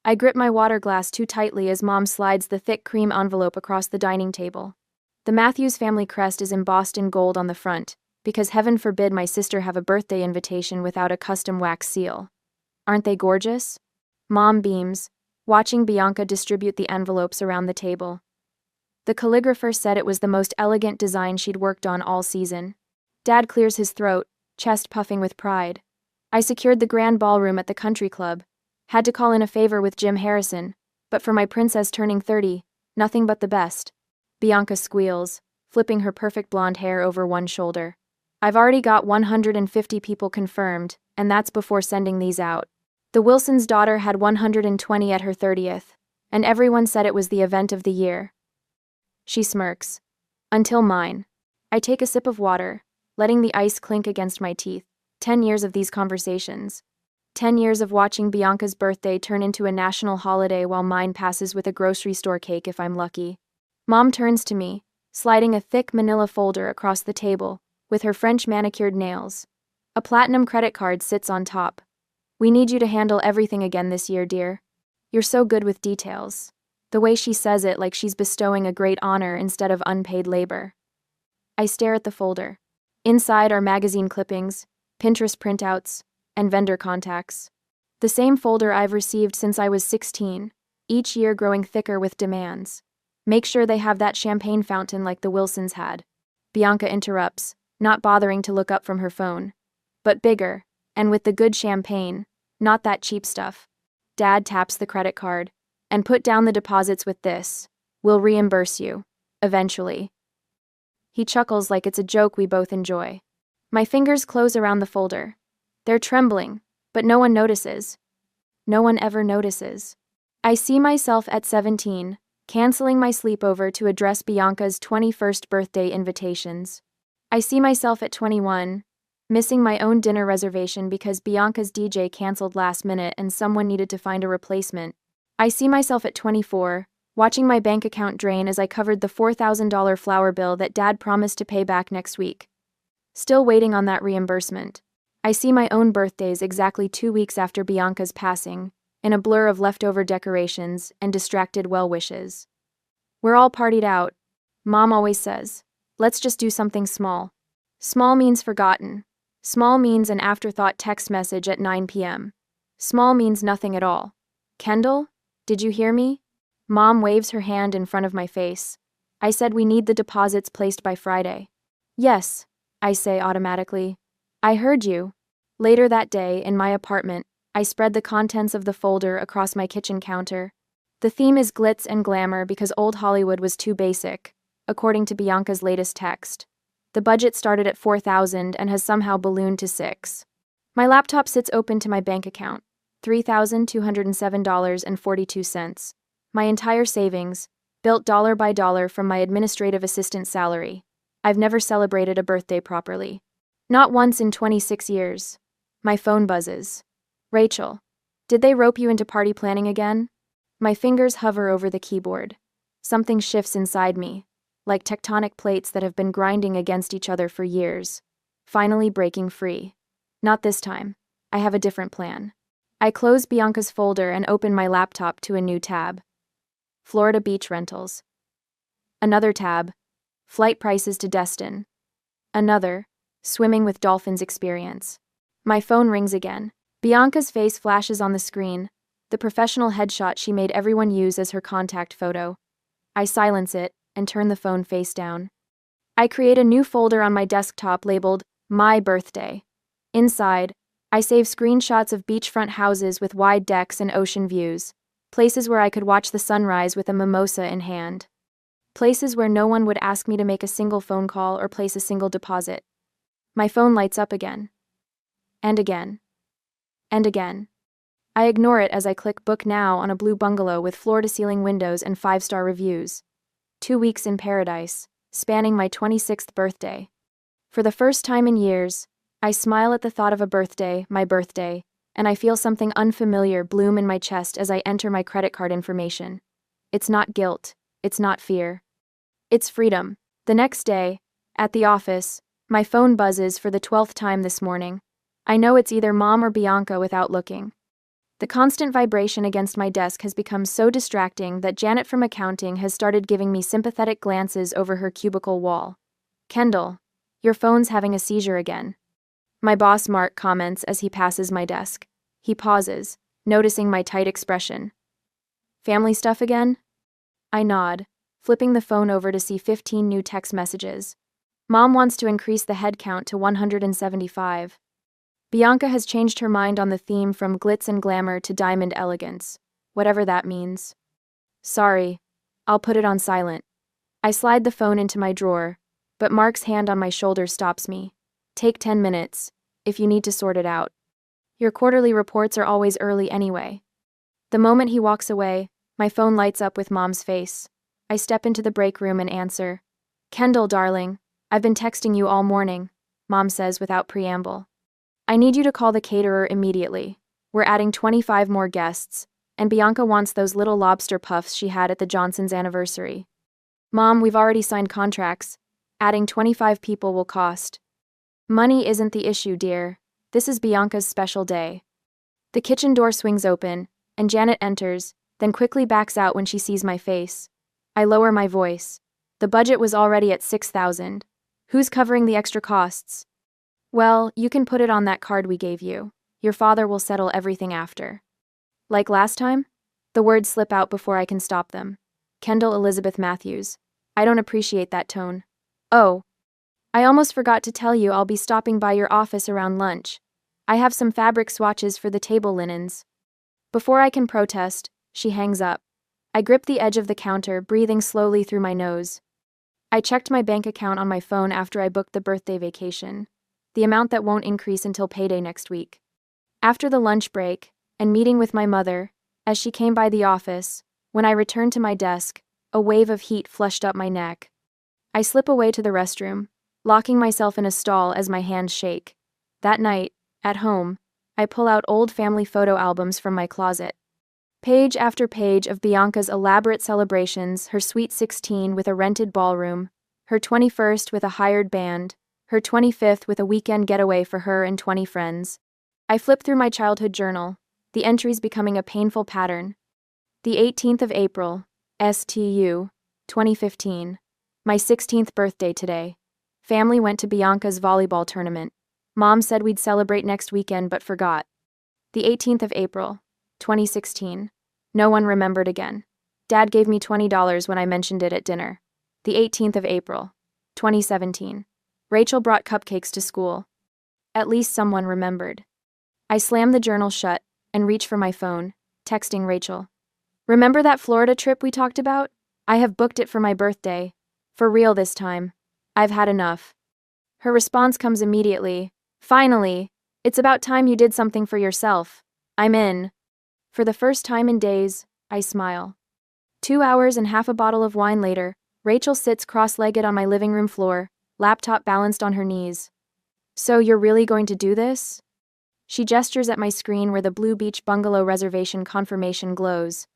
I grip my water glass too tightly as Mom slides the thick cream envelope across the dining table. The Matthews family crest is embossed in gold on the front, because heaven forbid my sister have a birthday invitation without a custom wax seal. Aren't they gorgeous? Mom beams, watching Bianca distribute the envelopes around the table. The calligrapher said it was the most elegant design she'd worked on all season. Dad clears his throat, chest puffing with pride. I secured the grand ballroom at the country club. Had to call in a favor with Jim Harrison, but for my princess turning 30, nothing but the best. Bianca squeals, flipping her perfect blonde hair over one shoulder. I've already got 150 people confirmed, and that's before sending these out. The Wilsons' daughter had 120 at her 30th, and everyone said it was the event of the year. She smirks. Until mine. I take a sip of water, letting the ice clink against my teeth. 10 years of these conversations. 10 years of watching Bianca's birthday turn into a national holiday while mine passes with a grocery store cake if I'm lucky. Mom turns to me, sliding a thick manila folder across the table, with her French manicured nails. A platinum credit card sits on top. We need you to handle everything again this year, dear. You're so good with details. The way she says it like she's bestowing a great honor instead of unpaid labor. I stare at the folder. Inside are magazine clippings, Pinterest printouts, and vendor contacts. The same folder I've received since I was 16, each year growing thicker with demands. Make sure they have that champagne fountain like the Wilsons had. Bianca interrupts, not bothering to look up from her phone. But bigger, and with the good champagne, not that cheap stuff. Dad taps the credit card. And put down the deposits with this. We'll reimburse you. Eventually. He chuckles like it's a joke we both enjoy. My fingers close around the folder. They're trembling, but no one notices. No one ever notices. I see myself at 17, canceling my sleepover to address Bianca's 21st birthday invitations. I see myself at 21, missing my own dinner reservation because Bianca's DJ canceled last minute and someone needed to find a replacement. I see myself at 24, watching my bank account drain as I covered the $4,000 flower bill that Dad promised to pay back next week. Still waiting on that reimbursement. I see my own birthdays exactly 2 weeks after Bianca's passing, in a blur of leftover decorations and distracted well-wishes. We're all partied out. Mom always says, let's just do something small. Small means forgotten. Small means an afterthought text message at 9 p.m. Small means nothing at all. Kendall? Did you hear me? Mom waves her hand in front of my face. I said we need the deposits placed by Friday. Yes, I say automatically. I heard you. Later that day, in my apartment, I spread the contents of the folder across my kitchen counter. The theme is glitz and glamour because old Hollywood was too basic, according to Bianca's latest text. The budget started at $4,000 and has somehow ballooned to $6,000. My laptop sits open to my bank account. $3,207.42. My entire savings, built dollar by dollar from my administrative assistant salary. I've never celebrated a birthday properly. Not once in 26 years. My phone buzzes. Rachel, did they rope you into party planning again? My fingers hover over the keyboard. Something shifts inside me, like tectonic plates that have been grinding against each other for years, finally breaking free. Not this time. I have a different plan. I close Bianca's folder and open my laptop to a new tab. Florida Beach Rentals. Another tab. Flight prices to Destin. Another. Swimming with Dolphins experience. My phone rings again. Bianca's face flashes on the screen, the professional headshot she made everyone use as her contact photo. I silence it and turn the phone face down. I create a new folder on my desktop labeled My Birthday. Inside, I save screenshots of beachfront houses with wide decks and ocean views, places where I could watch the sunrise with a mimosa in hand. Places where no one would ask me to make a single phone call or place a single deposit. My phone lights up again. And again. And again. I ignore it as I click Book Now on a blue bungalow with floor-to-ceiling windows and 5-star reviews. 2 weeks in paradise, spanning my 26th birthday. For the first time in years, I smile at the thought of a birthday, my birthday, and I feel something unfamiliar bloom in my chest as I enter my credit card information. It's not guilt. It's not fear. It's freedom. The next day, at the office, my phone buzzes for the 12th time this morning. I know it's either Mom or Bianca without looking. The constant vibration against my desk has become so distracting that Janet from accounting has started giving me sympathetic glances over her cubicle wall. Kendall, your phone's having a seizure again. My boss Mark comments as he passes my desk. He pauses, noticing my tight expression. Family stuff again? I nod, flipping the phone over to see 15 new text messages. Mom wants to increase the head count to 175. Bianca has changed her mind on the theme from glitz and glamour to diamond elegance, whatever that means. Sorry, I'll put it on silent. I slide the phone into my drawer, but Mark's hand on my shoulder stops me. Take 10 minutes, if you need to sort it out. Your quarterly reports are always early anyway. The moment he walks away, my phone lights up with Mom's face. I step into the break room and answer. Kendall, darling, I've been texting you all morning, Mom says without preamble. I need you to call the caterer immediately. We're adding 25 more guests, and Bianca wants those little lobster puffs she had at the Johnsons' anniversary. Mom, we've already signed contracts. Adding 25 people will cost. Money isn't the issue, dear. This is Bianca's special day. The kitchen door swings open, and Janet enters, then quickly backs out when she sees my face. I lower my voice. The budget was already at $6,000. Who's covering the extra costs? Well, you can put it on that card we gave you. Your father will settle everything after. Like last time? The words slip out before I can stop them. Kendall Elizabeth Matthews. I don't appreciate that tone. Oh. I almost forgot to tell you I'll be stopping by your office around lunch. I have some fabric swatches for the table linens. Before I can protest, she hangs up. I grip the edge of the counter, breathing slowly through my nose. I checked my bank account on my phone after I booked the birthday vacation. The amount that won't increase until payday next week. After the lunch break, and meeting with my mother, as she came by the office, when I returned to my desk, a wave of heat flushed up my neck. I slip away to the restroom, locking myself in a stall as my hands shake. That night, at home, I pull out old family photo albums from my closet. Page after page of Bianca's elaborate celebrations, her sweet 16 with a rented ballroom, her 21st with a hired band, her 25th with a weekend getaway for her and 20 friends. I flip through my childhood journal, the entries becoming a painful pattern. The 18th of April, STU, 2015. My 16th birthday today. Family went to Bianca's volleyball tournament. Mom said we'd celebrate next weekend but forgot. The 18th of April, 2016. No one remembered again. Dad gave me $20 when I mentioned it at dinner. The 18th of April, 2017. Rachel brought cupcakes to school. At least someone remembered. I slam the journal shut and reach for my phone, texting Rachel. Remember that Florida trip we talked about? I have booked it for my birthday. For real this time. I've had enough. Her response comes immediately. Finally, it's about time you did something for yourself. I'm in. For the first time in days, I smile. 2 hours and half a bottle of wine later, Rachel sits cross-legged on my living room floor, laptop balanced on her knees. So you're really going to do this? She gestures at my screen where the Blue Beach bungalow reservation confirmation glows.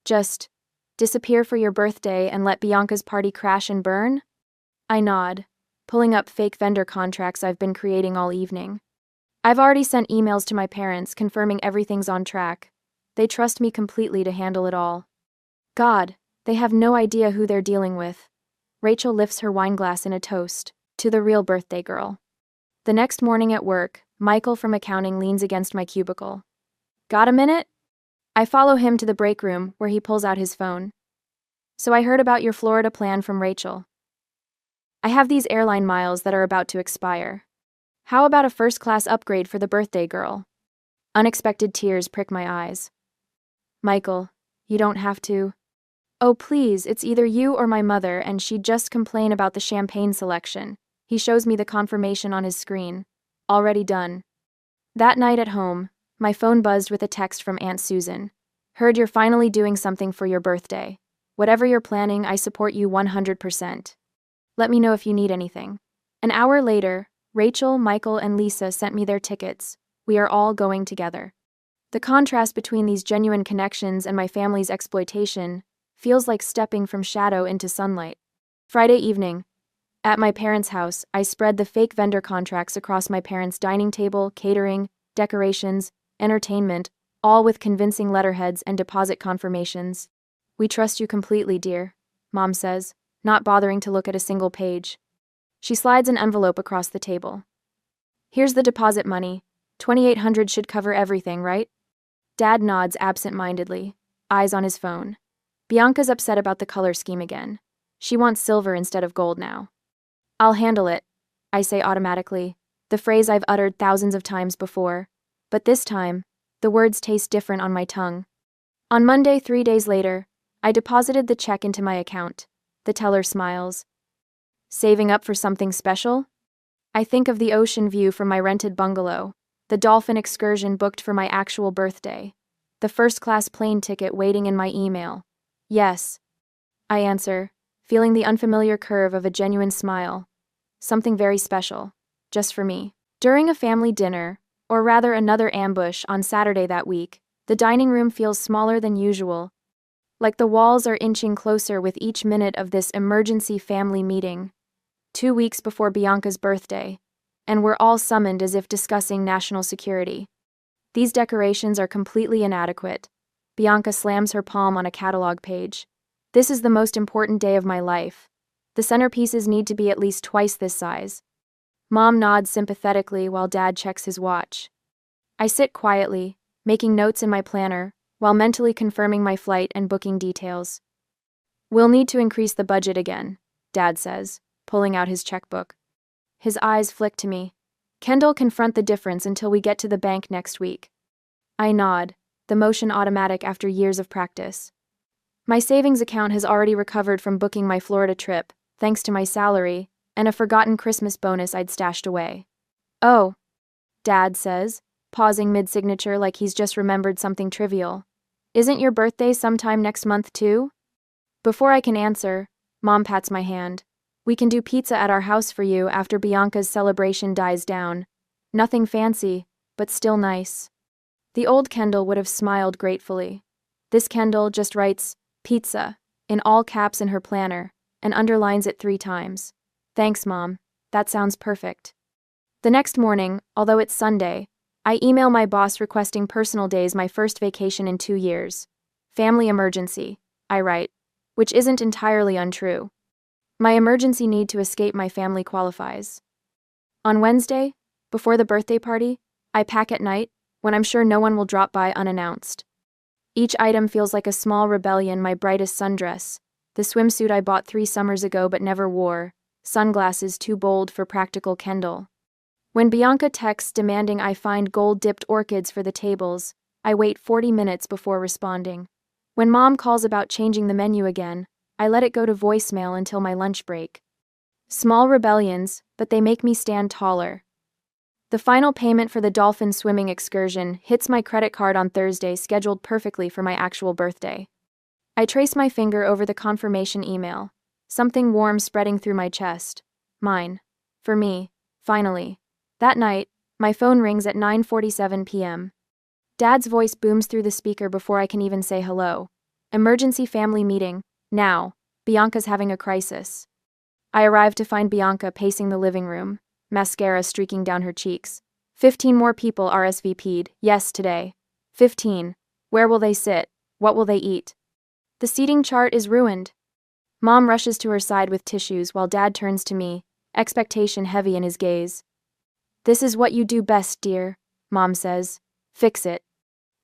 Just disappear for your birthday and let Bianca's party crash and burn? I nod, pulling up fake vendor contracts I've been creating all evening. I've already sent emails to my parents confirming everything's on track. They trust me completely to handle it all. God, they have no idea who they're dealing with. Rachel lifts her wine glass in a toast to the real birthday girl. The next morning at work, Michael from accounting leans against my cubicle. Got a minute? I follow him to the break room where he pulls out his phone. So I heard about your Florida plan from Rachel. I have these airline miles that are about to expire. How about a first-class upgrade for the birthday girl? Unexpected tears prick my eyes. Michael, you don't have to. Oh please, it's either you or my mother and she'd just complain about the champagne selection. He shows me the confirmation on his screen. Already done. That night at home, my phone buzzed with a text from Aunt Susan. Heard you're finally doing something for your birthday. Whatever you're planning, I support you 100%. Let me know if you need anything. An hour later, Rachel, Michael, and Lisa sent me their tickets. We are all going together. The contrast between these genuine connections and my family's exploitation feels like stepping from shadow into sunlight. Friday evening. At my parents' house, I spread the fake vendor contracts across my parents' dining table, catering, decorations, entertainment, all with convincing letterheads and deposit confirmations. "We trust you completely, dear," Mom says, not bothering to look at a single page. She slides an envelope across the table. "Here's the deposit money. 2,800 should cover everything, right?" Dad nods absent-mindedly, eyes on his phone. Bianca's upset about the color scheme again. She wants silver instead of gold now. "I'll handle it," I say automatically, the phrase I've uttered thousands of times before. But this time, the words taste different on my tongue. On Monday, 3 days later, I deposited the check into my account. The teller smiles. "Saving up for something special?" I think of the ocean view from my rented bungalow, the dolphin excursion booked for my actual birthday, the first-class plane ticket waiting in my email. "Yes," I answer, feeling the unfamiliar curve of a genuine smile. Something very special, just for me. During a family dinner, or rather another ambush on Saturday that week, the dining room feels smaller than usual, like the walls are inching closer with each minute of this emergency family meeting. 2 weeks before Bianca's birthday, and we're all summoned as if discussing national security. These decorations are completely inadequate. Bianca slams her palm on a catalog page. "This is the most important day of my life. The centerpieces need to be at least twice this size." Mom nods sympathetically while Dad checks his watch. I sit quietly, making notes in my planner, while mentally confirming my flight and booking details. "We'll need to increase the budget again," Dad says, pulling out his checkbook. His eyes flick to me. "Kendall, confront the difference until we get to the bank next week." I nod, the motion automatic after years of practice. My savings account has already recovered from booking my Florida trip, thanks to my salary, and a forgotten Christmas bonus I'd stashed away. "Oh," Dad says, pausing mid-signature like he's just remembered something trivial. "Isn't your birthday sometime next month too?" Before I can answer, Mom pats my hand. "We can do pizza at our house for you after Bianca's celebration dies down. Nothing fancy, but still nice." The old Kendall would have smiled gratefully. This Kendall just writes, "pizza," in all caps in her planner, and underlines it 3 times. "Thanks, Mom. That sounds perfect." The next morning, although it's Sunday, I email my boss requesting personal days, my first vacation in 2 years. "Family emergency," I write, which isn't entirely untrue. My emergency need to escape my family qualifies. On Wednesday, before the birthday party, I pack at night, when I'm sure no one will drop by unannounced. Each item feels like a small rebellion: my brightest sundress, the swimsuit I bought 3 summers ago but never wore, sunglasses too bold for practical Kendall. When Bianca texts demanding I find gold-dipped orchids for the tables, I wait 40 minutes before responding. When Mom calls about changing the menu again, I let it go to voicemail until my lunch break. Small rebellions, but they make me stand taller. The final payment for the dolphin swimming excursion hits my credit card on Thursday, scheduled perfectly for my actual birthday. I trace my finger over the confirmation email, something warm spreading through my chest. Mine. For me, finally. That night, my phone rings at 9:47 p.m. Dad's voice booms through the speaker before I can even say hello. "Emergency family meeting, now. Bianca's having a crisis." I arrive to find Bianca pacing the living room, mascara streaking down her cheeks. 15 more people RSVP'd, yes, today. 15. Where will they sit? What will they eat? The seating chart is ruined. Mom rushes to her side with tissues while Dad turns to me, expectation heavy in his gaze. "This is what you do best, dear," Mom says. "Fix it."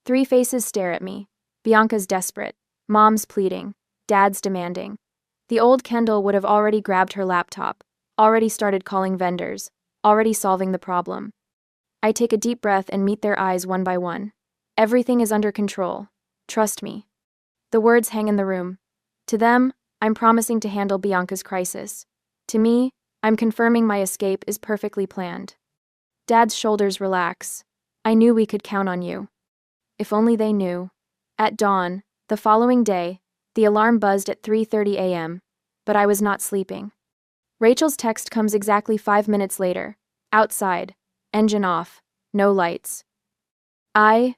3 faces stare at me. Bianca's desperate. Mom's pleading. Dad's demanding. The old Kendall would have already grabbed her laptop, already started calling vendors, already solving the problem. I take a deep breath and meet their eyes one by one. "Everything is under control. Trust me." The words hang in the room. To them, I'm promising to handle Bianca's crisis. To me, I'm confirming my escape is perfectly planned. Dad's shoulders relax. "I knew we could count on you." If only they knew. At dawn, the following day, the alarm buzzed at 3:30 a.m., but I was not sleeping. Rachel's text comes exactly 5 minutes later. Outside. Engine off. No lights. I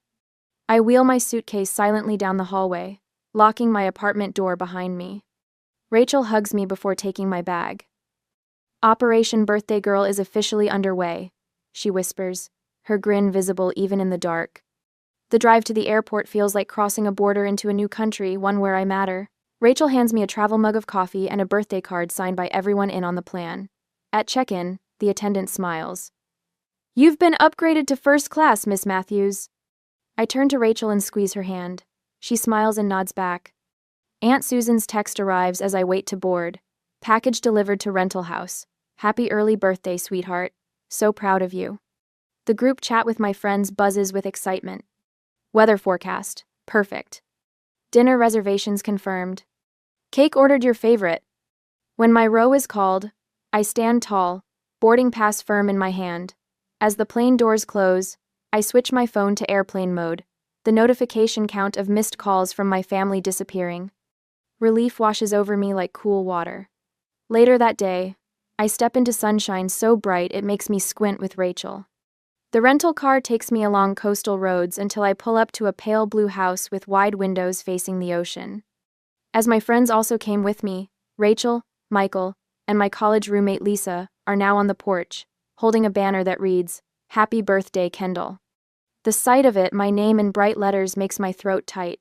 wheel my suitcase silently down the hallway, locking my apartment door behind me. Rachel hugs me before taking my bag. "Operation Birthday Girl is officially underway," she whispers, her grin visible even in the dark. The drive to the airport feels like crossing a border into a new country, one where I matter. Rachel hands me a travel mug of coffee and a birthday card signed by everyone in on the plan. At check-in, the attendant smiles. "You've been upgraded to first class, Miss Matthews." I turn to Rachel and squeeze her hand. She smiles and nods back. Aunt Susan's text arrives as I wait to board. "Package delivered to rental house. Happy early birthday, sweetheart. So proud of you." The group chat with my friends buzzes with excitement. Weather forecast. Perfect. Dinner reservations confirmed. Cake ordered your favorite. When my row is called, I stand tall, boarding pass firm in my hand. As the plane doors close, I switch my phone to airplane mode, the notification count of missed calls from my family disappearing. Relief washes over me like cool water. Later that day, I step into sunshine so bright it makes me squint with Rachel. The rental car takes me along coastal roads until I pull up to a pale blue house with wide windows facing the ocean. As my friends also came with me, Rachel, Michael, and my college roommate Lisa are now on the porch, holding a banner that reads, "Happy Birthday, Kendall." The sight of it, my name in bright letters, makes my throat tight.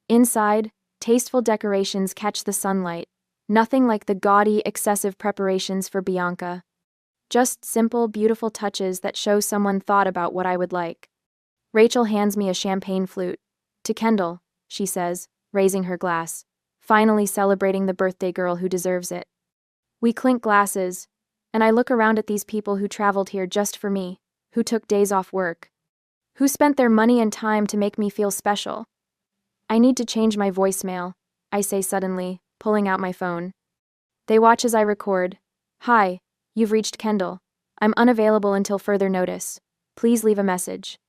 Inside, tasteful decorations catch the sunlight, nothing like the gaudy, excessive preparations for Bianca. Just simple, beautiful touches that show someone thought about what I would like. Rachel hands me a champagne flute. "To Kendall," she says, raising her glass, finally celebrating the birthday girl who deserves it. We clink glasses, and I look around at these people who traveled here just for me, who took days off work, who spent their money and time to make me feel special. "I need to change my voicemail," I say suddenly, pulling out my phone. They watch as I record. "Hi, you've reached Kendall. I'm unavailable until further notice. Please leave a message."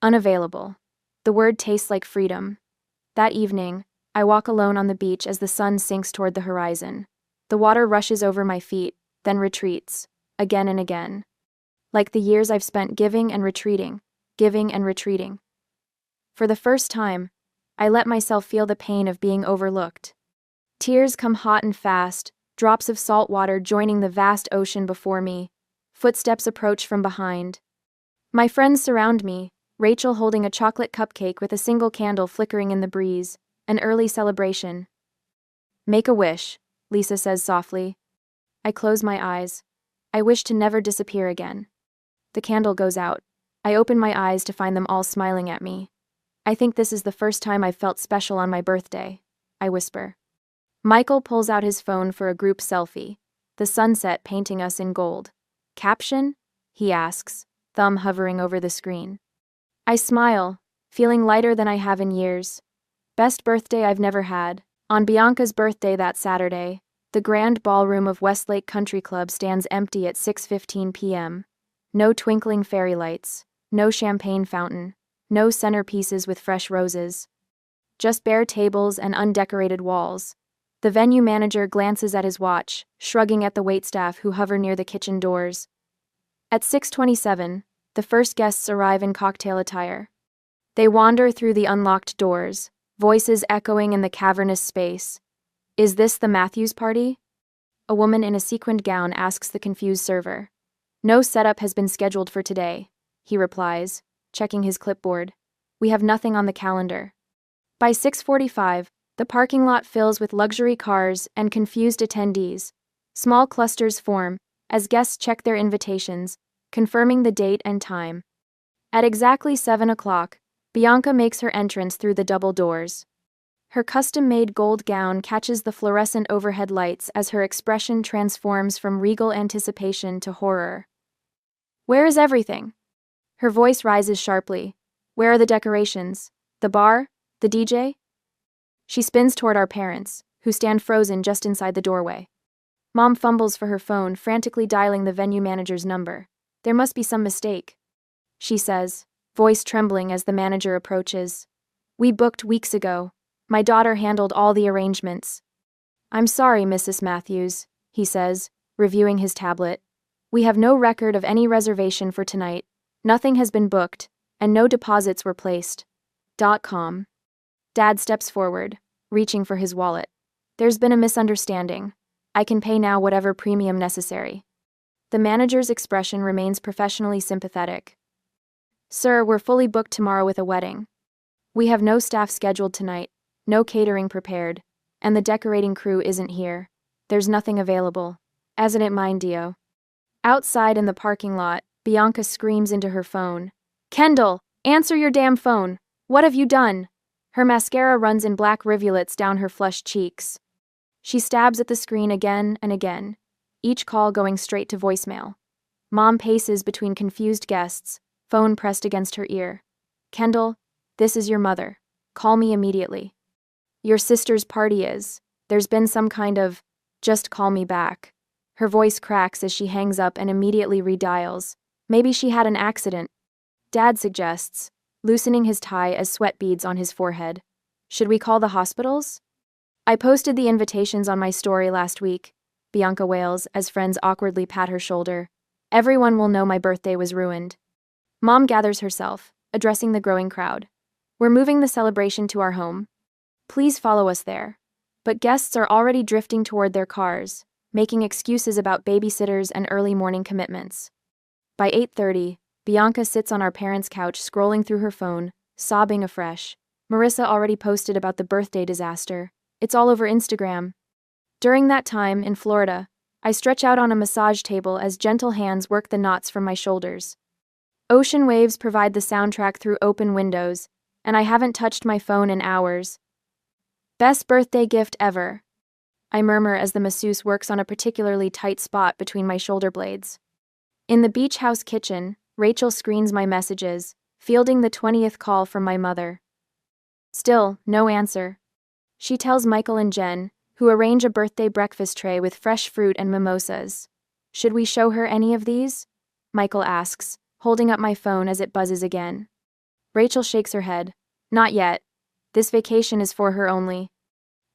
Unavailable. The word tastes like freedom. That evening, I walk alone on the beach as the sun sinks toward the horizon. The water rushes over my feet, then retreats, again and again. Like the years I've spent giving and retreating, giving and retreating. For the first time, I let myself feel the pain of being overlooked. Tears come hot and fast, drops of salt water joining the vast ocean before me. Footsteps approach from behind. My friends surround me, Rachel holding a chocolate cupcake with a single candle flickering in the breeze, an early celebration. "Make a wish," Lisa says softly. I close my eyes. I wish to never disappear again. The candle goes out. I open my eyes to find them all smiling at me. "I think this is the first time I've felt special on my birthday," I whisper. Michael pulls out his phone for a group selfie, the sunset painting us in gold. "Caption?" he asks, thumb hovering over the screen. I smile, feeling lighter than I have in years. Best birthday I've never had. On Bianca's birthday that Saturday, the grand ballroom of Westlake Country Club stands empty at 6:15 p.m. No twinkling fairy lights, no champagne fountain, no centerpieces with fresh roses. Just bare tables and undecorated walls. The venue manager glances at his watch, shrugging at the waitstaff who hover near the kitchen doors. At 6:27, the first guests arrive in cocktail attire. They wander through the unlocked doors, voices echoing in the cavernous space. "Is this the Matthews party?" A woman in a sequined gown asks the confused server. "No setup has been scheduled for today," he replies, checking his clipboard. "We have nothing on the calendar." By 6:45, the parking lot fills with luxury cars and confused attendees. Small clusters form as guests check their invitations, confirming the date and time. At exactly 7 o'clock, Bianca makes her entrance through the double doors. Her custom-made gold gown catches the fluorescent overhead lights as her expression transforms from regal anticipation to horror. "Where is everything?" Her voice rises sharply. "Where are the decorations? The bar? The DJ?" She spins toward our parents, who stand frozen just inside the doorway. Mom fumbles for her phone, frantically dialing the venue manager's number. "There must be some mistake," she says, voice trembling as the manager approaches. "We booked weeks ago. My daughter handled all the arrangements." "I'm sorry, Mrs. Matthews," he says, reviewing his tablet. "We have no record of any reservation for tonight. Nothing has been booked, and no deposits were placed. .com. Dad steps forward, reaching for his wallet. "There's been a misunderstanding. I can pay now whatever premium necessary." The manager's expression remains professionally sympathetic. "Sir, we're fully booked tomorrow with a wedding." We have no staff scheduled tonight, no catering prepared, and the decorating crew isn't here. There's nothing available. As in it mind, Dio. Outside in the parking lot, Bianca screams into her phone. Kendall, answer your damn phone. What have you done? Her mascara runs in black rivulets down her flushed cheeks. She stabs at the screen again and again, each call going straight to voicemail. Mom paces between confused guests, phone pressed against her ear. Kendall, this is your mother. Call me immediately. Your sister's party is. There's been some kind of, just call me back. Her voice cracks as she hangs up and immediately redials. Maybe she had an accident. Dad suggests, loosening his tie as sweat beads on his forehead. Should we call the hospitals? I posted the invitations on my story last week, Bianca wails as friends awkwardly pat her shoulder. Everyone will know my birthday was ruined. Mom gathers herself, addressing the growing crowd. We're moving the celebration to our home. Please follow us there. But guests are already drifting toward their cars, making excuses about babysitters and early morning commitments. By 8:30, Bianca sits on our parents' couch scrolling through her phone, sobbing afresh. Marissa already posted about the birthday disaster. It's all over Instagram. During that time, in Florida, I stretch out on a massage table as gentle hands work the knots from my shoulders. Ocean waves provide the soundtrack through open windows, and I haven't touched my phone in hours. Best birthday gift ever, I murmur as the masseuse works on a particularly tight spot between my shoulder blades. In the beach house kitchen, Rachel screens my messages, fielding the 20th call from my mother. Still, no answer. She tells Michael and Jen, who arrange a birthday breakfast tray with fresh fruit and mimosas. Should we show her any of these? Michael asks, holding up my phone as it buzzes again. Rachel shakes her head. Not yet. This vacation is for her only.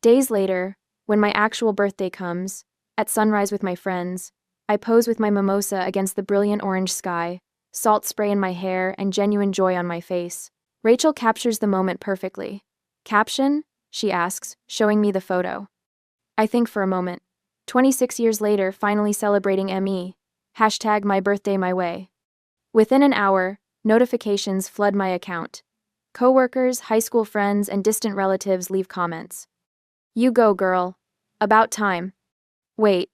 Days later, when my actual birthday comes, at sunrise with my friends, I pose with my mimosa against the brilliant orange sky, salt spray in my hair and genuine joy on my face. Rachel captures the moment perfectly. Caption? She asks, showing me the photo. I think for a moment. 26 years later, finally celebrating ME. Hashtag my birthday my way. Within an hour, notifications flood my account. Coworkers, high school friends, and distant relatives leave comments. You go, girl. About time. Wait,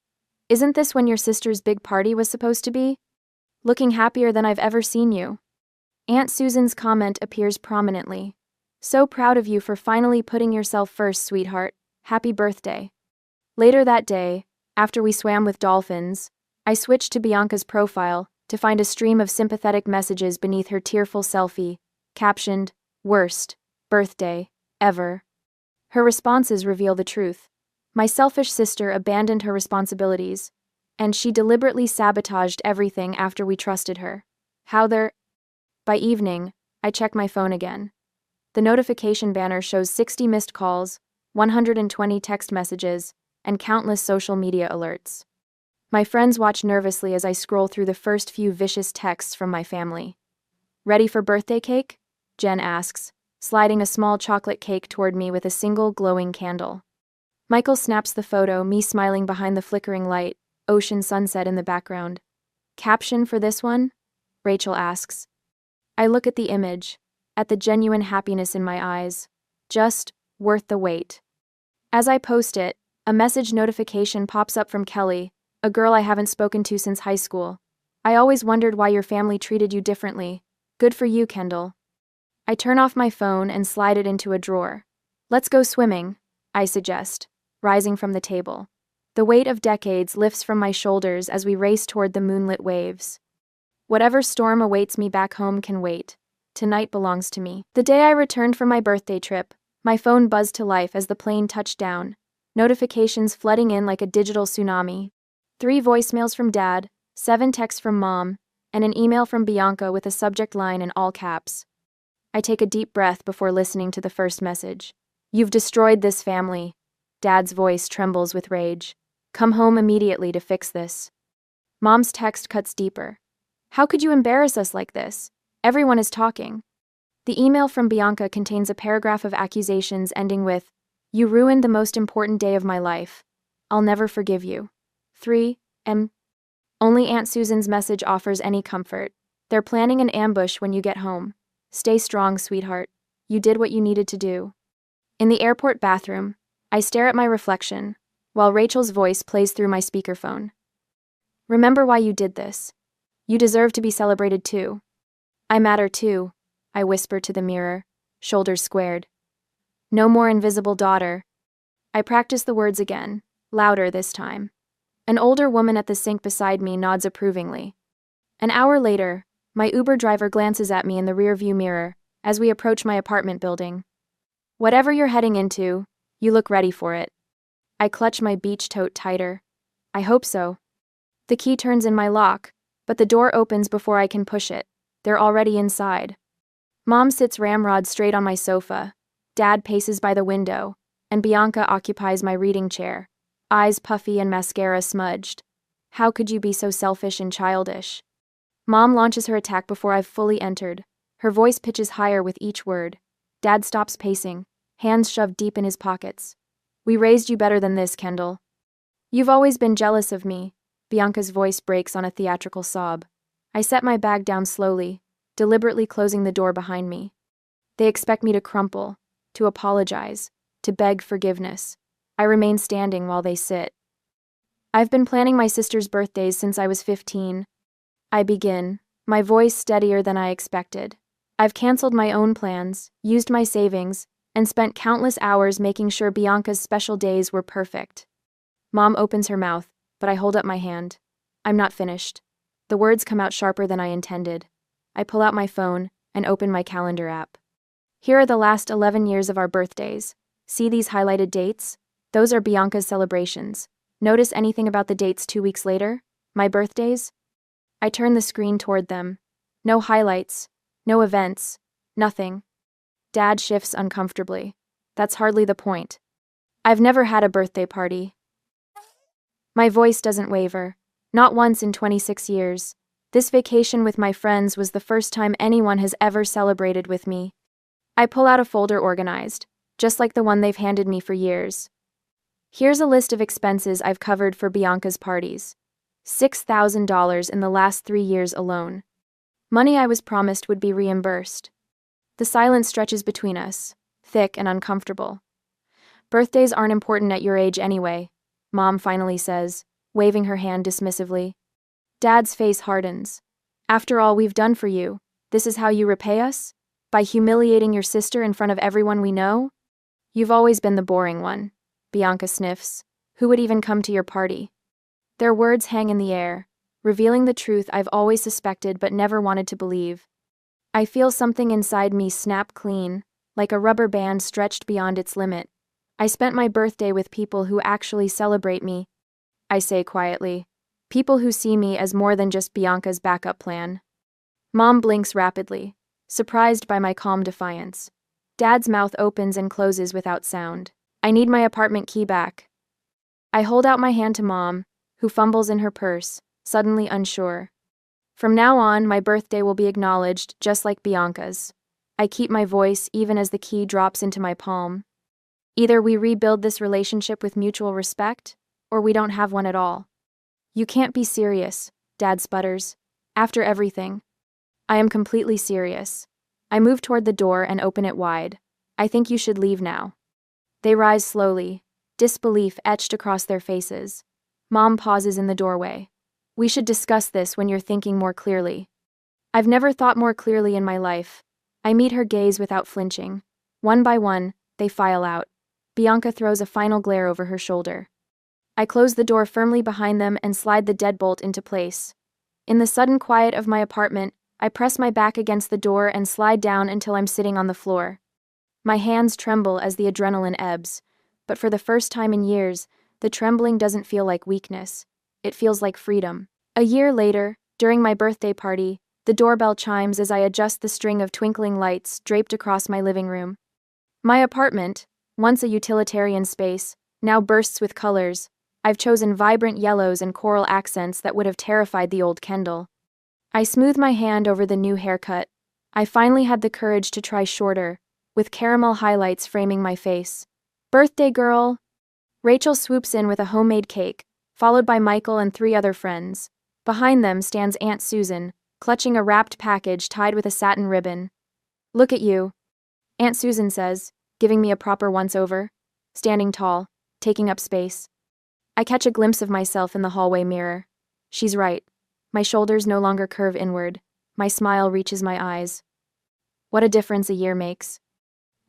isn't this when your sister's big party was supposed to be? Looking happier than I've ever seen you. Aunt Susan's comment appears prominently. So proud of you for finally putting yourself first, sweetheart. Happy birthday. Later that day, after we swam with dolphins, I switched to Bianca's profile to find a stream of sympathetic messages beneath her tearful selfie, captioned, "Worst birthday ever." Her responses reveal the truth. My selfish sister abandoned her responsibilities, and she deliberately sabotaged everything after we trusted her. By evening, I check my phone again. The notification banner shows 60 missed calls, 120 text messages, and countless social media alerts. My friends watch nervously as I scroll through the first few vicious texts from my family. Ready for birthday cake? Jen asks, sliding a small chocolate cake toward me with a single glowing candle. Michael snaps the photo, me smiling behind the flickering light, ocean sunset in the background. Caption for this one? Rachel asks. I look at the image, at the genuine happiness in my eyes. Just worth the wait. As I post it, a message notification pops up from Kelly, a girl I haven't spoken to since high school. I always wondered why your family treated you differently. Good for you, Kendall. I turn off my phone and slide it into a drawer. Let's go swimming, I suggest, rising from the table. The weight of decades lifts from my shoulders as we race toward the moonlit waves. Whatever storm awaits me back home can wait. Tonight belongs to me. The day I returned from my birthday trip, my phone buzzed to life as the plane touched down, notifications flooding in like a digital tsunami. 3 voicemails from Dad, 7 texts from Mom, and an email from Bianca with a subject line in all caps. I take a deep breath before listening to the first message. You've destroyed this family. Dad's voice trembles with rage. Come home immediately to fix this. Mom's text cuts deeper. How could you embarrass us like this? Everyone is talking. The email from Bianca contains a paragraph of accusations ending with, "You ruined the most important day of my life. I'll never forgive you." 3. Only Aunt Susan's message offers any comfort. They're planning an ambush when you get home. Stay strong, sweetheart. You did what you needed to do. In the airport bathroom, I stare at my reflection, while Rachel's voice plays through my speakerphone. Remember why you did this. You deserve to be celebrated too. I matter too, I whisper to the mirror, shoulders squared. No more invisible daughter. I practice the words again, louder this time. An older woman at the sink beside me nods approvingly. An hour later, my Uber driver glances at me in the rearview mirror as we approach my apartment building. Whatever you're heading into, you look ready for it. I clutch my beach tote tighter. I hope so. The key turns in my lock, but the door opens before I can push it. They're already inside. Mom sits ramrod straight on my sofa. Dad paces by the window, and Bianca occupies my reading chair, eyes puffy and mascara smudged. How could you be so selfish and childish? Mom launches her attack before I've fully entered. Her voice pitches higher with each word. Dad stops pacing, hands shoved deep in his pockets. We raised you better than this, Kendall. You've always been jealous of me. Bianca's voice breaks on a theatrical sob. I set my bag down slowly, deliberately closing the door behind me. They expect me to crumple, to apologize, to beg forgiveness. I remain standing while they sit. I've been planning my sister's birthdays since I was 15. I begin, my voice steadier than I expected. I've canceled my own plans, used my savings, and spent countless hours making sure Bianca's special days were perfect. Mom opens her mouth, but I hold up my hand. I'm not finished. The words come out sharper than I intended. I pull out my phone and open my calendar app. Here are the last 11 years of our birthdays. See these highlighted dates? Those are Bianca's celebrations. Notice anything about the dates 2 weeks later? My birthdays? I turn the screen toward them. No highlights. No events. Nothing. Dad shifts uncomfortably. That's hardly the point. I've never had a birthday party. My voice doesn't waver. Not once in 26 years. This vacation with my friends was the first time anyone has ever celebrated with me. I pull out a folder organized, just like the one they've handed me for years. Here's a list of expenses I've covered for Bianca's parties. $6,000 in the last 3 years alone. Money I was promised would be reimbursed. The silence stretches between us, thick and uncomfortable. Birthdays aren't important at your age anyway, Mom finally says, waving her hand dismissively. Dad's face hardens. After all we've done for you, this is how you repay us? By humiliating your sister in front of everyone we know? You've always been the boring one, Bianca sniffs. Who would even come to your party? Their words hang in the air, revealing the truth I've always suspected but never wanted to believe. I feel something inside me snap clean, like a rubber band stretched beyond its limit. I spent my birthday with people who actually celebrate me, I say quietly. People who see me as more than just Bianca's backup plan. Mom blinks rapidly, surprised by my calm defiance. Dad's mouth opens and closes without sound. I need my apartment key back. I hold out my hand to Mom, who fumbles in her purse, suddenly unsure. From now on, my birthday will be acknowledged just like Bianca's. I keep my voice even as the key drops into my palm. Either we rebuild this relationship with mutual respect, or we don't have one at all. You can't be serious, Dad sputters. After everything. I am completely serious. I move toward the door and open it wide. I think you should leave now. They rise slowly, disbelief etched across their faces. Mom pauses in the doorway. We should discuss this when you're thinking more clearly. I've never thought more clearly in my life. I meet her gaze without flinching. One by one, they file out. Bianca throws a final glare over her shoulder. I close the door firmly behind them and slide the deadbolt into place. In the sudden quiet of my apartment, I press my back against the door and slide down until I'm sitting on the floor. My hands tremble as the adrenaline ebbs, but for the first time in years, the trembling doesn't feel like weakness. It feels like freedom. A year later, during my birthday party, the doorbell chimes as I adjust the string of twinkling lights draped across my living room. My apartment, once a utilitarian space, now bursts with colors. I've chosen vibrant yellows and coral accents that would have terrified the old Kendall. I smooth my hand over the new haircut. I finally had the courage to try shorter, with caramel highlights framing my face. Birthday girl! Rachel swoops in with a homemade cake, followed by Michael and 3 other friends. Behind them stands Aunt Susan, clutching a wrapped package tied with a satin ribbon. Look at you. Aunt Susan says, giving me a proper once-over, standing tall, taking up space. I catch a glimpse of myself in the hallway mirror. She's right. My shoulders no longer curve inward. My smile reaches my eyes. What a difference a year makes.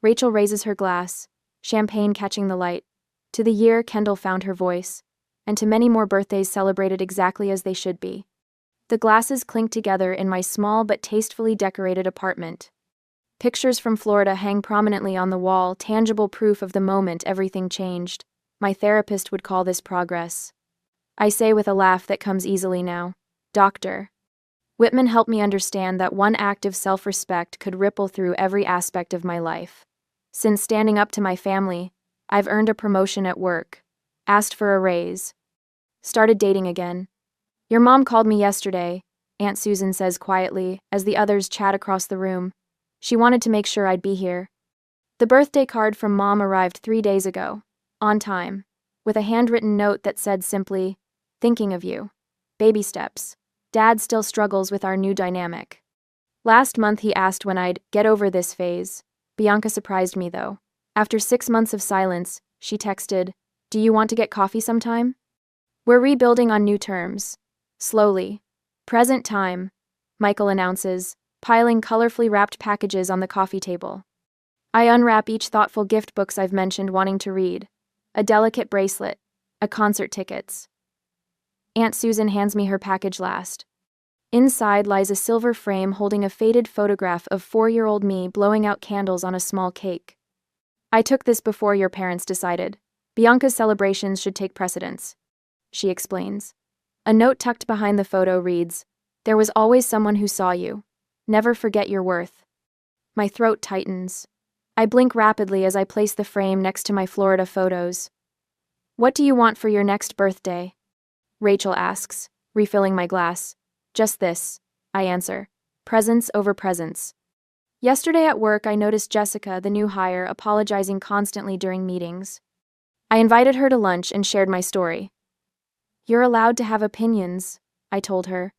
Rachel raises her glass, champagne catching the light. To the year Kendall found her voice, and to many more birthdays celebrated exactly as they should be. The glasses clink together in my small but tastefully decorated apartment. Pictures from Florida hang prominently on the wall, tangible proof of the moment everything changed. My therapist would call this progress. I say with a laugh that comes easily now, Doctor. Whitman helped me understand that one act of self-respect could ripple through every aspect of my life. Since standing up to my family, I've earned a promotion at work, asked for a raise, started dating again. Your mom called me yesterday, Aunt Susan says quietly, as the others chat across the room. She wanted to make sure I'd be here. The birthday card from Mom arrived 3 days ago, on time, with a handwritten note that said simply, "Thinking of you. Baby steps. Dad still struggles with our new dynamic." Last month he asked when I'd get over this phase. Bianca surprised me though. After 6 months of silence, she texted, "Do you want to get coffee sometime?" We're rebuilding on new terms. Slowly. Present time, Michael announces, piling colorfully wrapped packages on the coffee table. I unwrap each thoughtful gift books I've mentioned wanting to read. A delicate bracelet. A concert tickets. Aunt Susan hands me her package last. Inside lies a silver frame holding a faded photograph of 4-year-old me blowing out candles on a small cake. I took this before your parents decided. Bianca's celebrations should take precedence, she explains. A note tucked behind the photo reads, "There was always someone who saw you. Never forget your worth." My throat tightens. I blink rapidly as I place the frame next to my Florida photos. What do you want for your next birthday? Rachel asks, refilling my glass. Just this, I answer. Presence over presence. Yesterday at work I noticed Jessica, the new hire, apologizing constantly during meetings. I invited her to lunch and shared my story. You're allowed to have opinions, I told her.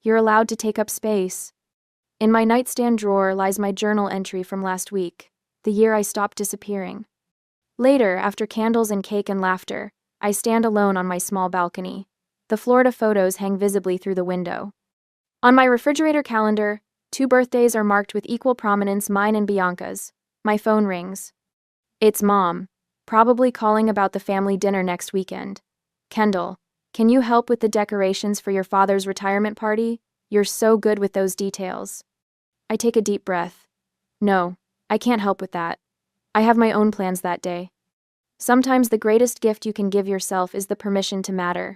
You're allowed to take up space. In my nightstand drawer lies my journal entry from last week, the year I stopped disappearing. Later, after candles and cake and laughter, I stand alone on my small balcony. The Florida photos hang visibly through the window. On my refrigerator calendar, 2 birthdays are marked with equal prominence, mine and Bianca's. My phone rings. It's Mom, probably calling about the family dinner next weekend. Kendall, can you help with the decorations for your father's retirement party? You're so good with those details. I take a deep breath. No, I can't help with that. I have my own plans that day. Sometimes the greatest gift you can give yourself is the permission to matter.